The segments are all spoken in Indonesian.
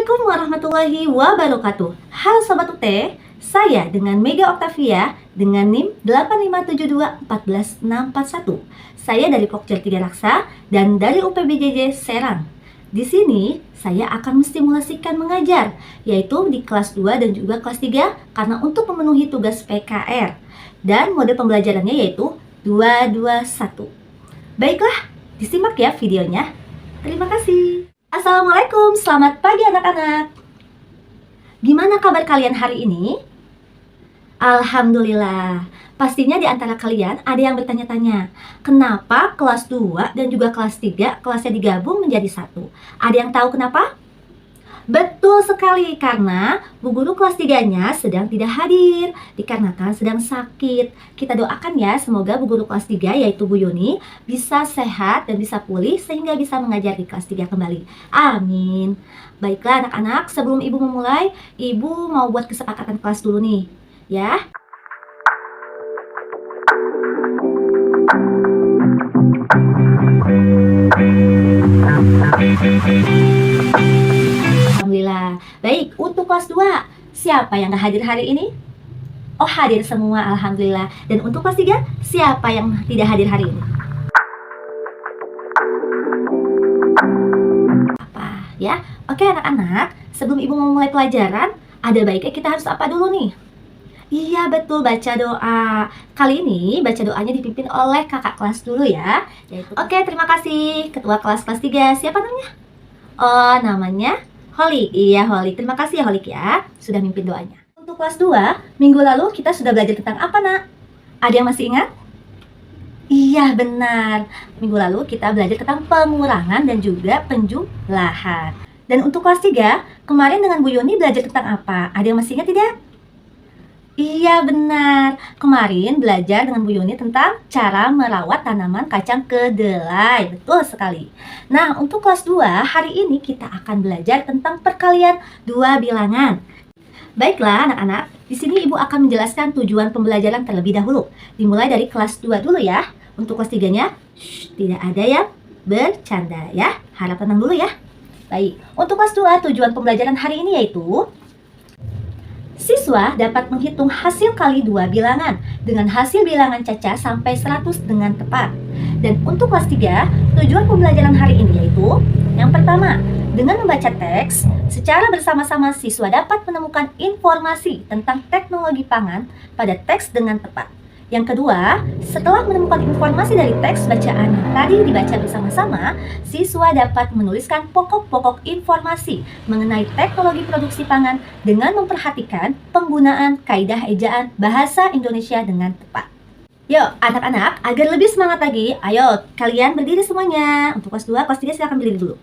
Assalamualaikum warahmatullahi wabarakatuh. Halo Sobat UT, saya dengan Mega Octavia dengan NIM 85721461. Saya dari Pokja 3 Raksa dan dari UPBJJ Serang. Di sini saya akan menstimulasikan mengajar, yaitu di kelas 2 dan juga kelas 3 karena untuk memenuhi tugas PKR. Dan mode pembelajarannya yaitu 221. Baiklah, disimak ya videonya. Terima kasih. Assalamualaikum, selamat pagi anak-anak. Gimana kabar kalian hari ini? Alhamdulillah. Pastinya di antara kalian ada yang bertanya-tanya, kenapa kelas 2 dan juga kelas 3 kelasnya digabung menjadi satu? Ada yang tahu kenapa? Betul sekali, karena Bu Guru kelas 3-nya sedang tidak hadir, dikarenakan sedang sakit. Kita doakan ya, semoga Bu Guru kelas 3 yaitu Bu Yuni bisa sehat dan bisa pulih sehingga bisa mengajar di kelas 3 kembali. Amin. Baiklah anak-anak, sebelum Ibu memulai, Ibu mau buat kesepakatan kelas dulu nih, ya. Alhamdulillah. Baik, untuk kelas 2, siapa yang gak hadir hari ini? Oh, hadir semua, alhamdulillah. Dan untuk kelas 3, siapa yang tidak hadir hari ini? Apa ya? Oke anak-anak, sebelum Ibu memulai pelajaran, ada baiknya kita harus apa dulu nih? Iya betul, baca doa. Kali ini baca doanya dipimpin oleh kakak kelas dulu ya. Oke, terima kasih. Ketua kelas 3, siapa namanya? Oh, namanya Holik. Iya, Holik. Terima kasih ya, Holik ya, sudah mimpin doanya. Untuk kelas 2, minggu lalu kita sudah belajar tentang apa, Nak? Ada yang masih ingat? Iya, benar. Minggu lalu kita belajar tentang pengurangan dan juga penjumlahan. Dan untuk kelas 3, kemarin dengan Bu Yuni belajar tentang apa? Ada yang masih ingat tidak? Iya, benar. Kemarin belajar dengan Bu Yuni tentang cara merawat tanaman kacang kedelai. Betul sekali. Nah, untuk kelas 2, hari ini kita akan belajar tentang perkalian dua bilangan. Baiklah anak-anak, di sini Ibu akan menjelaskan tujuan pembelajaran terlebih dahulu. Dimulai dari kelas 2 dulu ya. Untuk kelas 3-nya, tidak ada yang bercanda ya. Harap tenang dulu ya. Baik, untuk kelas 2, tujuan pembelajaran hari ini yaitu siswa dapat menghitung hasil kali dua bilangan dengan hasil bilangan caca sampai 100 dengan tepat. Dan untuk kelas 3, tujuan pembelajaran hari ini yaitu yang pertama, dengan membaca teks, secara bersama-sama siswa dapat menemukan informasi tentang teknologi pangan pada teks dengan tepat. Yang kedua, setelah menemukan informasi dari teks bacaan yang tadi dibaca bersama-sama, siswa dapat menuliskan pokok-pokok informasi mengenai teknologi produksi pangan dengan memperhatikan penggunaan kaidah ejaan bahasa Indonesia dengan tepat. Yuk, anak-anak, agar lebih semangat lagi, ayo kalian berdiri semuanya. Untuk kelas 2, kelas 3 silahkan berdiri dulu.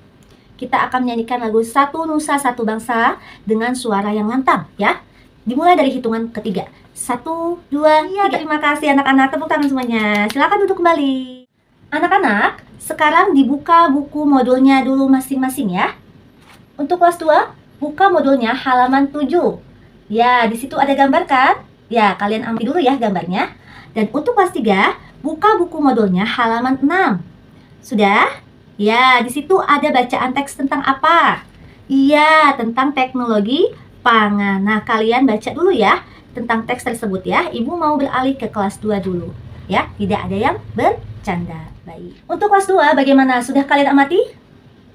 Kita akan menyanyikan lagu Satu Nusa Satu Bangsa dengan suara yang lantang, ya. Dimulai dari hitungan ketiga. 1, 2, 3. Terima kasih anak-anak, tepuk tangan semuanya. Silakan duduk kembali. Anak-anak, sekarang dibuka buku modulnya dulu masing-masing ya. Untuk kelas 2, buka modulnya halaman 7. Ya, di situ ada gambar kan? Ya, kalian ambil dulu ya gambarnya. Dan untuk kelas 3, buka buku modulnya halaman 6. Sudah? Ya, di situ ada bacaan teks tentang apa? Iya, tentang teknologi pangan. Nah, kalian baca dulu ya tentang teks tersebut ya. Ibu mau beralih ke kelas 2 dulu ya. Tidak ada yang bercanda. Baik. Untuk kelas 2 bagaimana? Sudah kalian amati?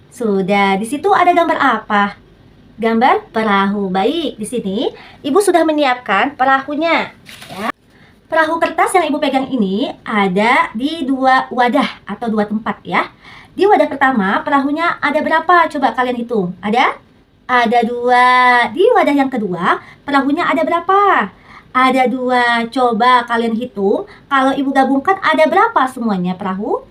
Sudah. Di situ ada gambar apa? Gambar perahu. Baik, di sini Ibu sudah menyiapkan perahunya ya. Perahu kertas yang Ibu pegang ini ada di 2 wadah atau 2 tempat ya. Di wadah pertama, perahunya ada berapa? Coba kalian hitung. Ada 2. Di wadah yang kedua, perahunya ada berapa? Ada 2. Coba kalian hitung, kalau Ibu gabungkan ada berapa semuanya perahu?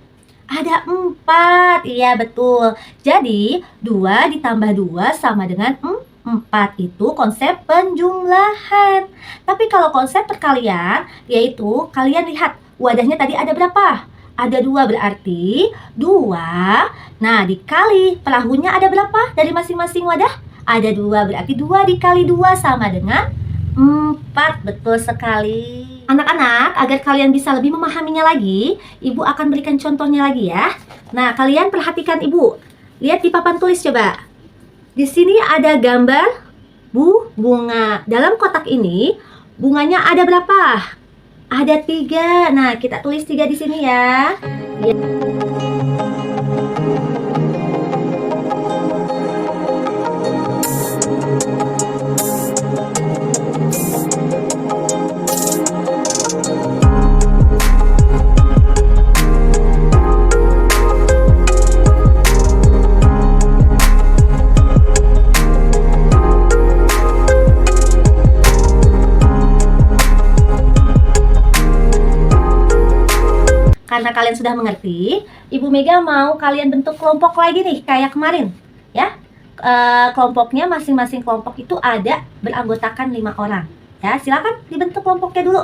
Ada 4. Iya, betul. Jadi, 2 ditambah 2 sama dengan 4. Itu konsep penjumlahan. Tapi kalau konsep perkalian, yaitu kalian lihat wadahnya tadi ada berapa? Ada 2, berarti 2. Nah, dikali perahunya ada berapa dari masing-masing wadah? Ada 2, berarti 2 dikali 2 sama dengan 4. Betul sekali. Anak-anak, agar kalian bisa lebih memahaminya lagi, Ibu akan berikan contohnya lagi ya. Nah, kalian perhatikan Ibu. Lihat di papan tulis coba. Di sini ada gambar bunga. Dalam kotak ini, bunganya ada berapa? Ada 3. Nah, kita tulis 3 di sini ya. Karena kalian sudah mengerti, Ibu Mega mau kalian bentuk kelompok lagi nih, kayak kemarin, ya. Kelompoknya masing-masing kelompok itu ada beranggotakan 5 orang. Ya, silakan dibentuk kelompoknya dulu.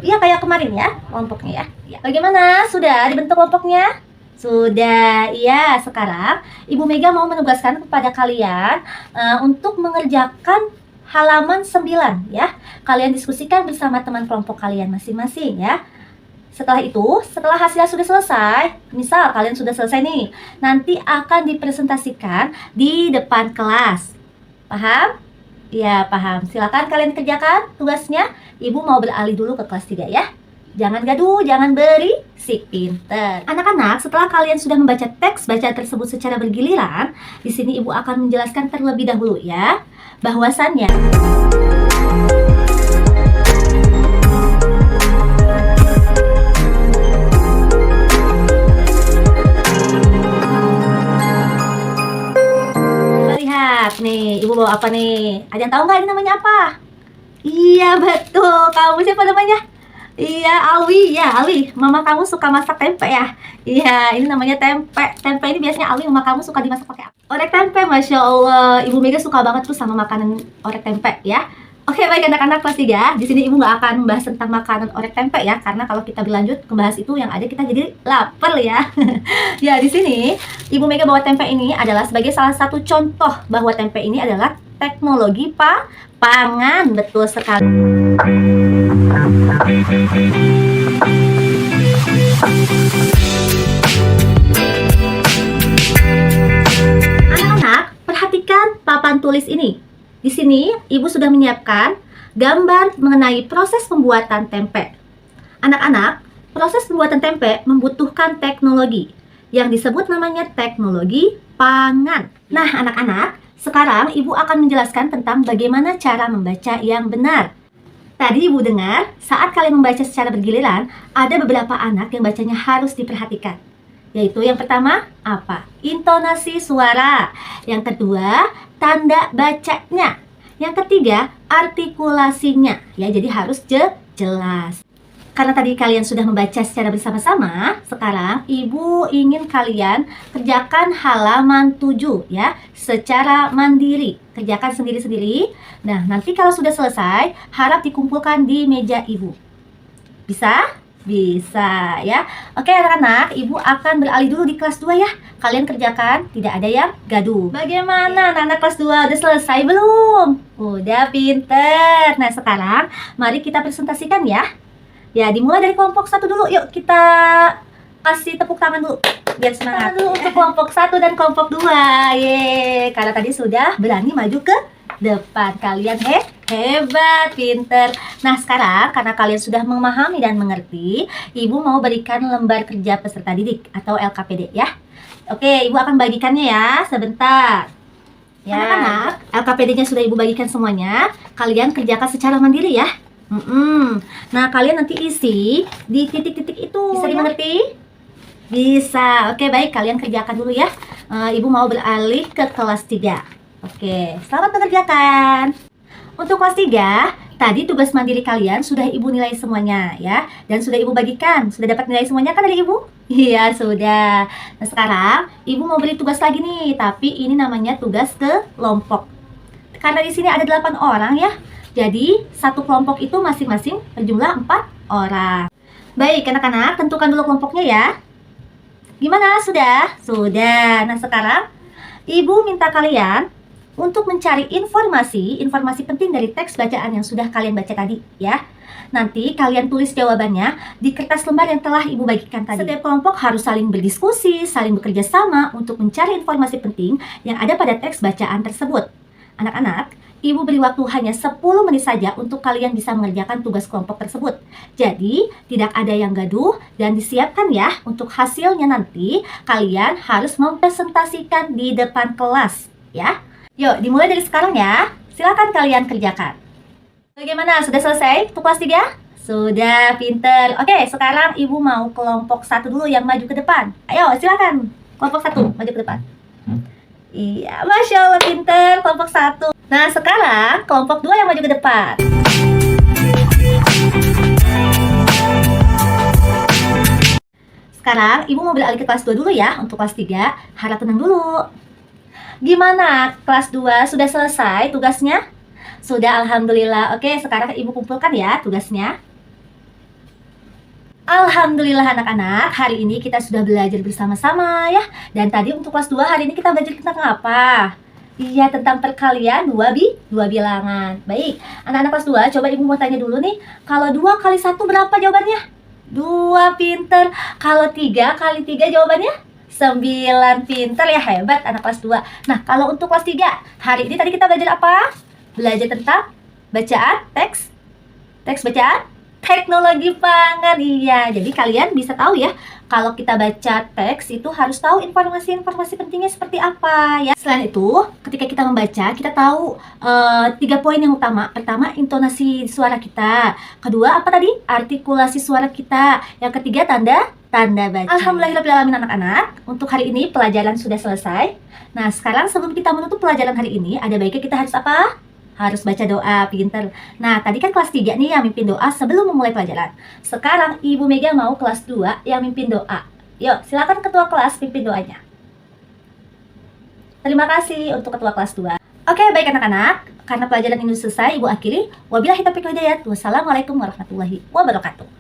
Iya, kayak kemarin ya, kelompoknya ya. Bagaimana? Sudah dibentuk kelompoknya? Sudah. Iya, sekarang Ibu Mega mau menugaskan kepada kalian untuk mengerjakan halaman 9 ya. Kalian diskusikan bersama teman kelompok kalian masing-masing ya. Setelah itu, setelah hasilnya sudah selesai, misal kalian sudah selesai nih, nanti akan dipresentasikan di depan kelas. Paham? Ya, paham. Silakan kalian kerjakan tugasnya. Ibu mau beralih dulu ke kelas 3 ya. Jangan gaduh, jangan berisik, pinter. Anak-anak, setelah kalian sudah membaca teks bacaan tersebut secara bergiliran, di sini Ibu akan menjelaskan terlebih dahulu ya, bahwasannya nih, Ibu bawa apa nih? Ada yang tahu nggak ini namanya apa? Iya, betul. Kamu siapa namanya? Iya, Alwi. Ya, Alwi. Mama kamu suka masak tempe ya? Iya, ini namanya tempe. Tempe ini biasanya Alwi, mama kamu suka dimasak pakai apa? Orek tempe, Masya Allah. Ibu Mega suka banget tuh sama makanan orek tempe ya. Oke, baik anak-anak kelas 3. Di sini Ibu nggak akan membahas tentang makanan orek tempe ya, karena kalau kita berlanjut membahas itu yang ada kita jadi lapar ya. Ya, di sini Ibu Mega bawa tempe ini adalah sebagai salah satu contoh bahwa tempe ini adalah teknologi pangan. Betul sekali. Anak-anak, perhatikan papan tulis ini. Di sini, Ibu sudah menyiapkan gambar mengenai proses pembuatan tempe. Anak-anak, proses pembuatan tempe membutuhkan teknologi yang disebut namanya teknologi pangan. Nah, anak-anak, sekarang Ibu akan menjelaskan tentang bagaimana cara membaca yang benar. Tadi Ibu dengar, saat kalian membaca secara bergiliran, ada beberapa anak yang bacanya harus diperhatikan. Yaitu yang pertama, apa? Intonasi suara. Yang kedua, tanda bacanya. Yang ketiga, artikulasinya. Ya, jadi harus jelas. Karena tadi kalian sudah membaca secara bersama-sama, sekarang Ibu ingin kalian kerjakan halaman 7 ya, secara mandiri. Kerjakan sendiri-sendiri. Nah, nanti kalau sudah selesai, harap dikumpulkan di meja Ibu. Bisa? Bisa ya. Oke anak-anak, Ibu akan beralih dulu di kelas 2 ya. Kalian kerjakan, tidak ada yang gaduh. Bagaimana anak-anak kelas 2? Udah selesai belum? Udah, pinter. Nah sekarang, mari kita presentasikan ya. Ya, dimulai dari kelompok 1 dulu. Yuk kita kasih tepuk tangan dulu biar semangat dulu untuk kelompok 1 dan kelompok 2. Yeay, karena tadi sudah berani maju ke depan. Kalian hebat, pinter. Nah sekarang karena kalian sudah memahami dan mengerti, Ibu mau berikan lembar kerja peserta didik atau LKPD ya. Oke, Ibu akan bagikannya ya sebentar. Ya, anak-anak, LKPD-nya sudah Ibu bagikan semuanya. Kalian kerjakan secara mandiri ya. Nah kalian nanti isi di titik-titik itu. Bisa dimengerti? Bisa. Oke, baik, kalian kerjakan dulu ya. Ibu mau beralih ke kelas 3. Oke, selamat mengerjakan. Untuk kelas 3, tadi tugas mandiri kalian sudah Ibu nilai semuanya ya. Dan sudah Ibu bagikan. Sudah dapat nilai semuanya kan dari Ibu? Iya, sudah. Nah sekarang Ibu mau beri tugas lagi nih. Tapi ini namanya tugas kelompok. Karena di sini ada 8 orang ya. Jadi satu kelompok itu masing-masing berjumlah 4 orang. Baik anak-anak, tentukan dulu kelompoknya ya. Gimana? Sudah? Sudah. Nah sekarang Ibu minta kalian untuk mencari informasi penting dari teks bacaan yang sudah kalian baca tadi ya. Nanti kalian tulis jawabannya di kertas lembar yang telah Ibu bagikan tadi. Setiap kelompok harus saling berdiskusi, saling bekerja sama untuk mencari informasi penting yang ada pada teks bacaan tersebut. Anak-anak, Ibu beri waktu hanya 10 menit saja untuk kalian bisa mengerjakan tugas kelompok tersebut. Jadi, tidak ada yang gaduh dan disiapkan ya untuk hasilnya nanti kalian harus mempresentasikan di depan kelas, ya. Yuk, dimulai dari sekarang ya. Silakan kalian kerjakan. Bagaimana? Sudah selesai untuk kelas 3? Sudah, pinter. Oke, sekarang Ibu mau kelompok 1 dulu yang maju ke depan. Ayo, silakan. Kelompok 1 maju ke depan. Iya, Masya Allah, pinter. Kelompok 1. Nah, sekarang kelompok 2 yang maju ke depan. Sekarang Ibu mau beralih ke kelas 2 dulu ya. Untuk kelas 3, harap tenang dulu. Gimana? Kelas 2 sudah selesai tugasnya? Sudah, Alhamdulillah. Oke, sekarang Ibu kumpulkan ya tugasnya. Alhamdulillah anak-anak, hari ini kita sudah belajar bersama-sama ya. Dan tadi untuk kelas 2 hari ini kita belajar tentang apa? Iya, tentang perkalian dua bilangan. Baik, anak-anak kelas 2, coba Ibu mau tanya dulu nih. Kalau 2 kali 1 berapa jawabannya? 2, pinter. Kalau 3 kali 3 jawabannya? 9, pinter ya, hebat anak kelas 2. Nah, kalau untuk kelas 3, hari ini tadi kita belajar apa? Belajar tentang bacaan, teks bacaan, teknologi pangan. Iya, jadi kalian bisa tahu ya, kalau kita baca teks itu harus tahu informasi-informasi pentingnya seperti apa ya. Selain itu, ketika kita membaca, kita tahu 3 poin yang utama. Pertama, intonasi suara kita. Kedua, apa tadi? Artikulasi suara kita. Yang ketiga, tanda baca. Alhamdulillahirrahmanirrahim anak-anak. Untuk hari ini pelajaran sudah selesai. Nah, sekarang sebelum kita menutup pelajaran hari ini, ada baiknya kita harus apa? Harus baca doa, pinter. Nah, tadi kan kelas 3 nih yang mimpin doa sebelum memulai pelajaran. Sekarang Ibu Mega mau kelas 2 yang mimpin doa. Yuk, silakan ketua kelas pimpin doanya. Terima kasih untuk ketua kelas 2. Oke, baik anak-anak. Karena pelajaran ini selesai, Ibu akhiri. Wabillahi taufiq wal hidayah. Wassalamualaikum warahmatullahi wabarakatuh.